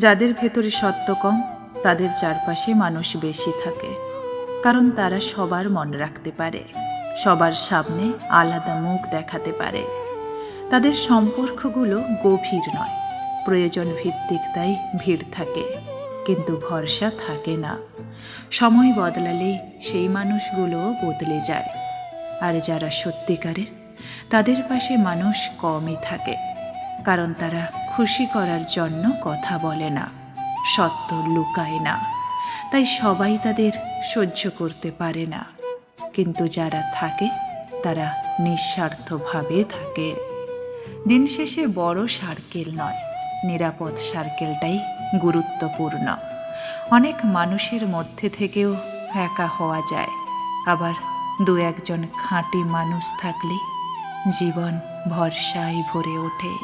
যাদের ভেতরে সত্য কম তাদের চারপাশে মানুষ বেশি থাকে, কারণ তারা সবার মন রাখতে পারে, সবার সামনে আলাদা মুখ দেখাতে পারে। তাদের সম্পর্কগুলো গভীর নয়, প্রয়োজন ভিত্তিক, তাই ভিড় থাকে কিন্তু ভরসা থাকে না। সময় বদলালে সেই মানুষগুলোও বদলে যায়। আর যারা সত্যিকারের, তাদের পাশে মানুষ কমই থাকে, কারণ তারা খুশি করার জন্য কথা বলে না, সত্য লুকায় না। তাই সবাই তাদের সহ্য করতে পারে না, কিন্তু যারা থাকে তারা নিঃস্বার্থভাবে থাকে। দিন শেষে বড় সার্কেল নয়, নিরাপদ সার্কেলটাই গুরুত্বপূর্ণ। অনেক মানুষের মধ্যে থেকেও একা হওয়া যায়, আবার দু একজন খাঁটি মানুষ থাকলে জীবন ভরসায় ভরে ওঠে।